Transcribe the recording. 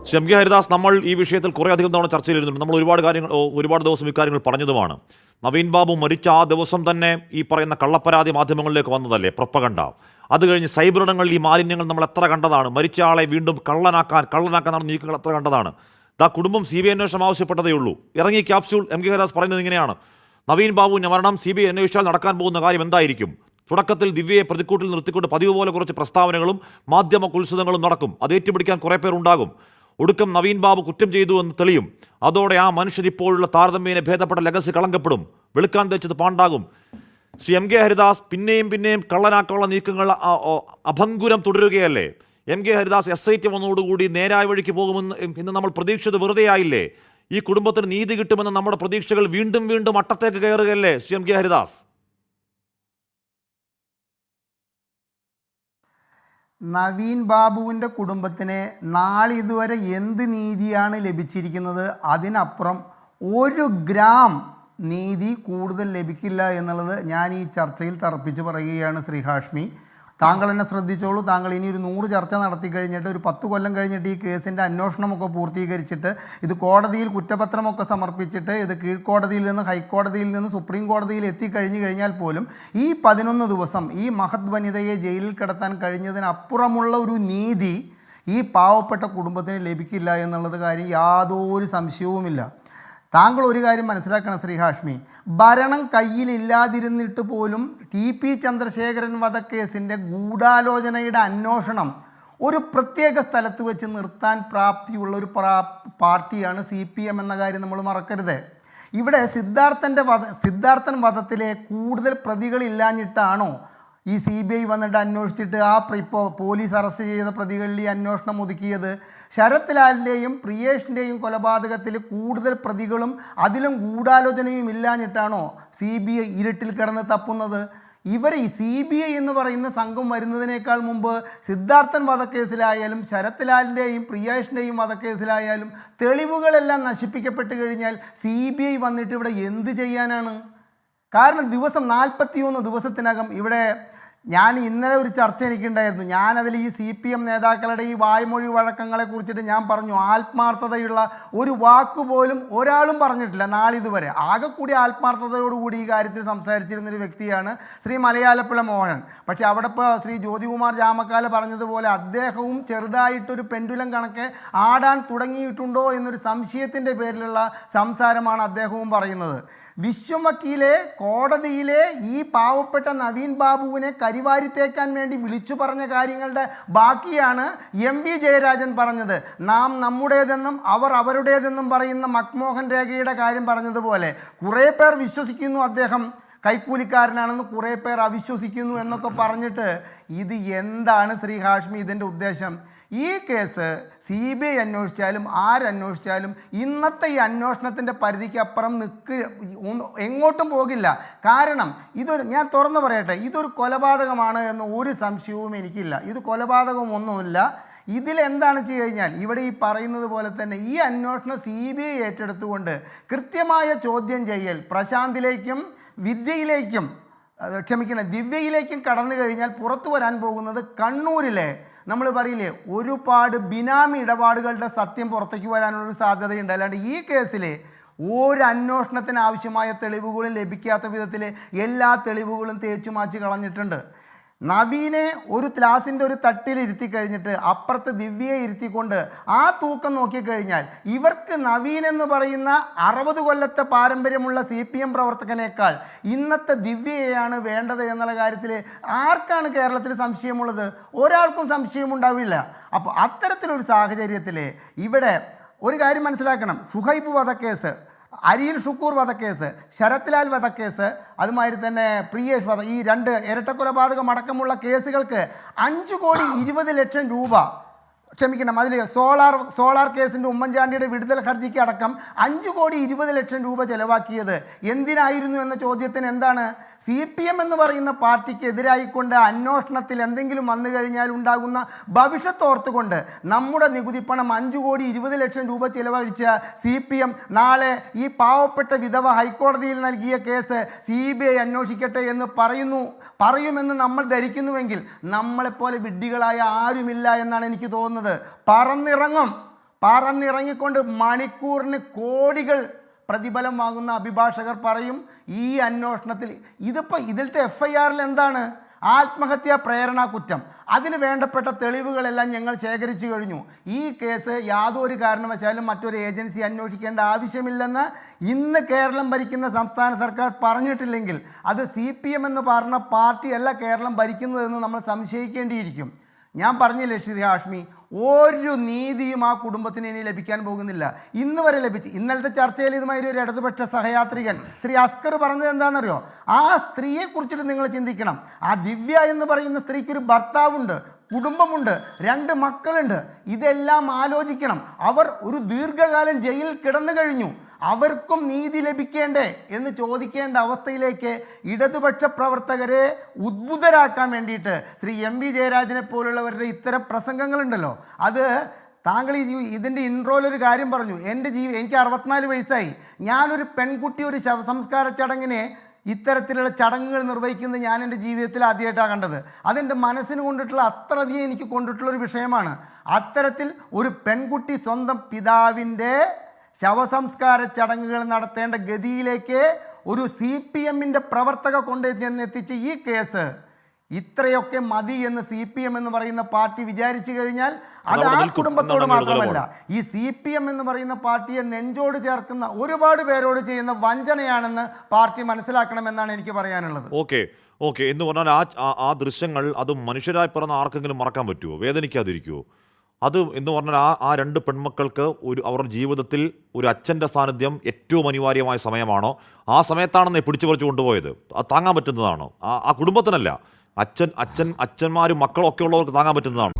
Shri M K Haridas, നമ്മൾ ഈ വിഷയത്തിൽ കുറേ അധികം തവണ ചർച്ച ചെയ്തിരുന്നുണ്ട്. നമ്മൾ ഒരുപാട് ദിവസം ഇക്കാര്യങ്ങൾ പറഞ്ഞതുമാണ്. നവീൻ ബാബു മരിച്ച ആ ദിവസം തന്നെ ഈ പറയുന്ന കള്ളപ്പരാതി മാധ്യമങ്ങളിലേക്ക് വന്നതല്ലേ, പ്രൊപ്പഗണ്ട. അത് കഴിഞ്ഞ് സൈബറിടങ്ങളിൽ ഈ മാലിന്യങ്ങൾ നമ്മൾ എത്ര കണ്ടതാണ്. മരിച്ച ആളെ വീണ്ടും കള്ളനാക്കാൻ നടന്ന നീക്കങ്ങൾ എത്ര കണ്ടതാണ്. കുടുംബം CBI അന്വേഷണം ആവശ്യപ്പെട്ടതേ ഉള്ളൂ. ഇറങ്ങി ക്യാപ്സ്യൂൾ എം കെ ഹരിദാസ് പറയുന്നത് ഇങ്ങനെയാണ്: നവീൻ ബാബുവിൻ്റെ മരണം CBI അന്വേഷിച്ചാൽ നടക്കാൻ പോകുന്ന കാര്യം എന്തായിരിക്കും? തുടക്കത്തിൽ ദിവ്യയെ പ്രതിക്കൂട്ടിൽ നിർത്തിക്കൊണ്ട് പതിവ് പോലെ കുറച്ച് പ്രസ്താവനകളും മാധ്യമ കുത്സിതങ്ങളും നടക്കും. അത് ഏറ്റുപിടിക്കാൻ കുറേ പേരുണ്ടാകും. ഒടുക്കം നവീൻ ബാബു കുറ്റം ചെയ്തു എന്ന് തെളിയും. അതോടെ ആ മനുഷ്യരിപ്പോഴുള്ള താരതമ്യേന ഭേദപ്പെട്ട ലെഗസി കളങ്കപ്പെടും. വെളുക്കാൻ തെച്ചത് പാണ്ടാകും. ശ്രീ എം കെ ഹരിദാസ് പിന്നെയും കള്ളനാക്കാനുള്ള നീക്കങ്ങൾ അഭംഗുരം തുടരുകയല്ലേ? എം കെ ഹരിദാസ് SIT വന്നതോടുകൂടി നേരായ വഴിക്ക് പോകുമെന്ന് ഇന്ന് നമ്മൾ പ്രതീക്ഷിച്ചത് വെറുതെ ആയില്ലേ? ഈ കുടുംബത്തിന് നീതി കിട്ടുമെന്ന നമ്മുടെ പ്രതീക്ഷകൾ വീണ്ടും അട്ടത്തേക്ക് കയറുകയല്ലേ ശ്രീ എം കെ ഹരിദാസ്? നവീൻ ബാബുവിൻ്റെ കുടുംബത്തിന് നാളിതുവരെ എന്ത് നീതിയാണ് ലഭിച്ചിരിക്കുന്നത്? അതിനപ്പുറം 1 ഗ്രാം നീതി കൂടുതൽ ലഭിക്കില്ല എന്നുള്ളത് ഞാൻ ഈ ചർച്ചയിൽ തറപ്പിച്ച് പറയുകയാണ്. ശ്രീ ഹാഷ്മി, താങ്കൾ എന്നെ ശ്രദ്ധിച്ചോളൂ. താങ്കൾ ഇനി ഒരു 100 ചർച്ച നടത്തി കഴിഞ്ഞിട്ട് ഒരു 10 കൊല്ലം കഴിഞ്ഞിട്ട് ഈ കേസിൻ്റെ അന്വേഷണമൊക്കെ പൂർത്തീകരിച്ചിട്ട് ഇത് കോടതിയിൽ കുറ്റപത്രമൊക്കെ സമർപ്പിച്ചിട്ട് ഇത് കീഴ്ക്കോടതിയിൽ നിന്ന് ഹൈക്കോടതിയിൽ നിന്ന് സുപ്രീം കോടതിയിൽ എത്തിക്കഴിഞ്ഞു കഴിഞ്ഞാൽ പോലും ഈ 11 ദിവസം ഈ മഹത് വനിതയെ ജയിലിൽ കിടത്താൻ കഴിഞ്ഞതിനപ്പുറമുള്ള ഒരു നീതി ഈ പാവപ്പെട്ട കുടുംബത്തിന് ലഭിക്കില്ല എന്നുള്ളത് കാര്യം യാതൊരു സംശയവുമില്ല. താങ്കൾ ഒരു കാര്യം മനസ്സിലാക്കണം ശ്രീ ഹാഷ്മി, ഭരണം കയ്യിലില്ലാതിരുന്നിട്ട് പോലും TP ചന്ദ്രശേഖരൻ വധക്കേസിൻ്റെ ഗൂഢാലോചനയുടെ അന്വേഷണം ഒരു പ്രത്യേക സ്ഥലത്ത് വെച്ച് നിർത്താൻ പ്രാപ്തിയുള്ള ഒരു പാർട്ടിയാണ് CPM എന്ന കാര്യം നമ്മൾ മറക്കരുത്. ഇവിടെ സിദ്ധാർത്ഥൻ വധത്തിലെ കൂടുതൽ പ്രതികളില്ലാഞ്ഞിട്ടാണോ ഈ CBI വന്നിട്ട് അന്വേഷിച്ചിട്ട് ഇപ്പോൾ പോലീസ് അറസ്റ്റ് ചെയ്ത പ്രതികളിൽ ഈ അന്വേഷണം ഒതുക്കിയത്? ശരത് ലാലിൻ്റെയും പ്രിയേഷിൻ്റെയും കൊലപാതകത്തിൽ കൂടുതൽ പ്രതികളും അതിലും ഗൂഢാലോചനയും ഇല്ലാഞ്ഞിട്ടാണോ CBI ഇരുട്ടിൽ കിടന്ന് തപ്പുന്നത്? ഈ CBI എന്ന് പറയുന്ന സംഘം വരുന്നതിനേക്കാൾ മുമ്പ് സിദ്ധാർത്ഥൻ വധക്കേസിലായാലും ശരത് ലാലിൻ്റെയും പ്രിയേഷിൻ്റെയും വധക്കേസിലായാലും തെളിവുകളെല്ലാം നശിപ്പിക്കപ്പെട്ട് കഴിഞ്ഞാൽ CBI വന്നിട്ട് ഇവിടെ എന്ത് ചെയ്യാനാണ്? കാരണം 41 ദിവസത്തിനകം ഇവിടെ ഞാൻ ഇന്നലെ ഒരു ചർച്ച എനിക്കുണ്ടായിരുന്നു. ഞാനതിൽ ഈ CPM നേതാക്കളുടെ ഈ വായ്മൊഴി വഴക്കങ്ങളെ കുറിച്ചിട്ട് ഞാൻ പറഞ്ഞു, ആത്മാർത്ഥതയുള്ള ഒരു വാക്കുപോലും ഒരാളും പറഞ്ഞിട്ടില്ല നാളിതുവരെ. ആകെ കൂടി ആത്മാർത്ഥതയോടുകൂടി ഈ കാര്യത്തിൽ സംസാരിച്ചിരുന്നൊരു വ്യക്തിയാണ് ശ്രീ മലയാലപ്പുഴ മോഹൻ. പക്ഷേ അവിടെ ഇപ്പോൾ ശ്രീ ജ്യോതികുമാർ ജാമക്കാല പറഞ്ഞതുപോലെ അദ്ദേഹവും ചെറുതായിട്ടൊരു പെൻഡുലം കണക്കെ ആടാൻ തുടങ്ങിയിട്ടുണ്ടോ എന്നൊരു സംശയത്തിൻ്റെ പേരിലുള്ള സംസാരമാണ് അദ്ദേഹവും പറയുന്നത്. വിശ്വം വക്കീലെ കോടതിയിലെ ഈ പാവപ്പെട്ട നവീൻ ബാബുവിനെ കരിവാരിത്തേക്കാൻ വേണ്ടി വിളിച്ചു പറഞ്ഞ കാര്യങ്ങളുടെ ബാക്കിയാണ് MV ജയരാജൻ പറഞ്ഞത്. നാം നമ്മുടേതെന്നും അവർ അവരുടേതെന്നും പറയുന്ന മക്മോഹൻ രേഖയുടെ കാര്യം പറഞ്ഞതുപോലെ കുറേ പേർ വിശ്വസിക്കുന്നു അദ്ദേഹം കൈക്കൂലിക്കാരനാണെന്ന്, കുറേ പേർ അവിശ്വസിക്കുന്നു എന്നൊക്കെ പറഞ്ഞിട്ട് ഇത് എന്താണ് ശ്രീ ഹാഷ്മി ഇതിൻ്റെ ഉദ്ദേശം? ഈ കേസ് CBI അന്വേഷിച്ചാലും ആരന്വേഷിച്ചാലും ഇന്നത്തെ ഈ അന്വേഷണത്തിൻ്റെ പരിധിക്കപ്പുറം എങ്ങോട്ടും പോകില്ല. കാരണം ഞാൻ തുറന്നു പറയട്ടെ, ഇതൊരു കൊലപാതകമാണ് എന്ന് ഒരു സംശയവും എനിക്കില്ല. ഇത് കൊലപാതകമൊന്നുമില്ല. ഇതിലെന്താണ് ചെയ്ത് കഴിഞ്ഞാൽ ഇവിടെ ഈ പറയുന്നത് പോലെ തന്നെ ഈ അന്വേഷണം CBI ഏറ്റെടുത്തുകൊണ്ട് കൃത്യമായ ചോദ്യം ചെയ്യൽ പ്രശാന്തിലേക്കും ദിവ്യയിലേക്കും കടന്നു കഴിഞ്ഞാൽ പുറത്തു വരാൻ പോകുന്നത് കണ്ണൂരിലെ നമ്മൾ പറയില്ലേ ഒരുപാട് ബിനാമി ഇടപാടുകളുടെ സത്യം പുറത്തേക്ക് വരാനുള്ളൊരു സാധ്യതയുണ്ട്. അല്ലാണ്ട് ഈ കേസിൽ ഒരു അന്വേഷണത്തിന് ആവശ്യമായ തെളിവുകളും ലഭിക്കാത്ത വിധത്തിൽ എല്ലാ തെളിവുകളും തേച്ചു മാറ്റി കളഞ്ഞിട്ടുണ്ട്. നവീനെ ഒരു ക്ലാസിൻ്റെ ഒരു തട്ടിൽ ഇരുത്തി കഴിഞ്ഞിട്ട് അപ്പുറത്ത് ദിവ്യയെ ഇരുത്തിക്കൊണ്ട് ആ തൂക്കം നോക്കിക്കഴിഞ്ഞാൽ ഇവർക്ക് നവീൻ എന്ന് പറയുന്ന 60 കൊല്ലത്തെ പാരമ്പര്യമുള്ള CPM പ്രവർത്തകനേക്കാൾ ഇന്നത്തെ ദിവ്യയെയാണ് വേണ്ടത് എന്നുള്ള കാര്യത്തിൽ ആർക്കാണ് കേരളത്തിൽ സംശയമുള്ളത്? ഒരാൾക്കും സംശയമുണ്ടാവില്ല. അപ്പോൾ അത്തരത്തിലൊരു സാഹചര്യത്തിൽ ഇവിടെ ഒരു കാര്യം മനസ്സിലാക്കണം. ഷുഹൈബ് വധക്കേസ്, അരിയിൽ ഷുക്കൂർ വധക്കേസ്, ശരത് ലാൽ വധക്കേസ്, അതുമാതിരി തന്നെ പ്രിയേഷ് ഈ 2 ഇരട്ടക്കൊലപാതകം അടക്കമുള്ള കേസുകൾക്ക് 5,20,00,000 രൂപ ക്ഷമിക്കണം, അതിൽ സോളാർ കേസിൻ്റെ ഉമ്മൻചാണ്ടിയുടെ വിടുതൽ ഹർജിക്ക് അടക്കം 5,20,00,000 രൂപ ചെലവാക്കിയത് എന്തിനായിരുന്നു എന്ന ചോദ്യത്തിന് എന്താണ്? CPM എന്ന് പറയുന്ന പാർട്ടിക്ക് എതിരായിക്കൊണ്ട് അന്വേഷണത്തിൽ എന്തെങ്കിലും വന്നു കഴിഞ്ഞാൽ ഉണ്ടാകുന്ന ഭവിഷ്യത്ത് ഓർത്തുകൊണ്ട് നമ്മുടെ നികുതിപ്പണം 5,20,00,000 രൂപ ചെലവഴിച്ച CPM നാളെ ഈ പാവപ്പെട്ട വിധവ ഹൈക്കോടതിയിൽ നൽകിയ കേസ് CBI അന്വേഷിക്കട്ടെ എന്ന് പറയുമെന്ന് നമ്മൾ ധരിക്കുന്നുവെങ്കിൽ നമ്മളെപ്പോലെ വിഡ്ഢികളായ ആരുമില്ല എന്നാണ് എനിക്ക് തോന്നുന്നത്. പറന്നിറങ്ങിക്കൊണ്ട് മണിക്കൂറിന് കോടികൾ പ്രതിഫലം വാങ്ങുന്ന അഭിഭാഷകർ പറയും ഈ അന്വേഷണത്തിൽ ഇതിലത്തെ FIR-ൽ എന്താണ്? ആത്മഹത്യാ പ്രേരണ കുറ്റം. അതിന് വേണ്ടപ്പെട്ട തെളിവുകളെല്ലാം ഞങ്ങൾ ശേഖരിച്ചു കഴിഞ്ഞു. ഈ കേസ് യാതൊരു കാരണവശാലും മറ്റൊരു ഏജൻസി അന്വേഷിക്കേണ്ട ആവശ്യമില്ലെന്ന് ഇന്ന് കേരളം ഭരിക്കുന്ന സംസ്ഥാന സർക്കാർ പറഞ്ഞിട്ടില്ലെങ്കിൽ അത് CPM എന്ന് പറഞ്ഞ പാർട്ടിയല്ല കേരളം ഭരിക്കുന്നതെന്ന് നമ്മൾ സംശയിക്കേണ്ടിയിരിക്കും. ഞാൻ പറഞ്ഞില്ലേ ശ്രീ ഹാഷ്മി, ഒരു നീതിയും ആ കുടുംബത്തിന് ഇനി ലഭിക്കാൻ പോകുന്നില്ല. ഇന്ന് വരെ ലഭിച്ചു. ഇന്നലത്തെ ചർച്ചയിൽ ഇതുമാതിരി ഒരു ഇടതുപക്ഷ സഹയാത്രികൻ ശ്രീ അസ്കർ പറഞ്ഞത് എന്താണെന്നറിയോ? ആ സ്ത്രീയെ കുറിച്ചിട്ട് നിങ്ങൾ ചിന്തിക്കണം. ആ ദിവ്യ എന്ന് പറയുന്ന സ്ത്രീക്കൊരു ഭർത്താവുണ്ട്, കുടുംബമുണ്ട്, 2 മക്കളുണ്ട്. ഇതെല്ലാം ആലോചിക്കണം. അവർ ഒരു ദീർഘകാലം ജയിലിൽ കിടന്നു കഴിഞ്ഞു. അവർക്കും നീതി ലഭിക്കേണ്ടേ എന്ന് ചോദിക്കേണ്ട അവസ്ഥയിലേക്ക് ഇടതുപക്ഷ പ്രവർത്തകരെ ഉദ്ബുദ്ധരാക്കാൻ വേണ്ടിയിട്ട് ശ്രീ MV ജയരാജനെ പോലുള്ളവരുടെ ഇത്തരം പ്രസംഗങ്ങളുണ്ടല്ലോ, അത് താങ്കൾ ഇതിൻ്റെ ഇൻട്രോയിലൊരു കാര്യം പറഞ്ഞു. എനിക്ക് 64 വയസ്സായി. ഞാനൊരു പെൺകുട്ടി ഒരു ശവസംസ്കാര ചടങ്ങിനെ ഇത്തരത്തിലുള്ള ചടങ്ങുകൾ നിർവഹിക്കുന്നത് ഞാൻ എൻ്റെ ജീവിതത്തിൽ ആദ്യമായിട്ടാണ് കണ്ടത്. അതെൻ്റെ മനസ്സിന് കൊണ്ടിട്ടുള്ള അത്രയധികം എനിക്ക് കൊണ്ടിട്ടുള്ളൊരു വിഷയമാണ്. അത്തരത്തിൽ ഒരു പെൺകുട്ടി സ്വന്തം പിതാവിൻ്റെ ശവസംസ്കാര ചടങ്ങുകൾ നടത്തേണ്ട ഗതിയിലേക്ക് ഒരു CPM-ൻ്റെ പ്രവർത്തക കൊണ്ടെത്തിച്ച ഈ കേസ് ഇത്രയൊക്കെ മതി എന്ന് CPM എന്ന് പറയുന്ന പാർട്ടി വിചാരിച്ചു കഴിഞ്ഞാൽ അത് ആ കുടുംബത്തോട് മാത്രമല്ല, ഈ CPM എന്ന് പറയുന്ന പാർട്ടിയെ നെഞ്ചോട് ചേർക്കുന്ന ഒരുപാട് പേരോട് ചെയ്യുന്ന വഞ്ചനയാണെന്ന് പാർട്ടി മനസ്സിലാക്കണമെന്നാണ് എനിക്ക് പറയാനുള്ളത്. ഓക്കെ എന്ന് പറഞ്ഞാൽ ആ ദൃശ്യങ്ങൾ അത് മനുഷ്യരായി പിറന്ന ആർക്കെങ്കിലും മറക്കാൻ പറ്റുമോ? വേദനിക്കാതിരിക്കുമോ? അത് എന്ന് പറഞ്ഞാൽ ആ 2 പെൺമക്കൾക്ക് അവരുടെ ജീവിതത്തിൽ ഒരു അച്ഛൻ്റെ സാന്നിധ്യം ഏറ്റവും അനിവാര്യമായ സമയമാണോ? ആ സമയത്താണെന്ന് പിടിച്ചു പറിച്ചു കൊണ്ടുപോയത്. അത് താങ്ങാൻ പറ്റുന്നതാണോ? ആ കുടുംബത്തിനല്ല, അച്ഛന്മാരും മക്കളും ഒക്കെ ഉള്ളവർക്ക് താങ്ങാൻ പറ്റുന്നതാണോ?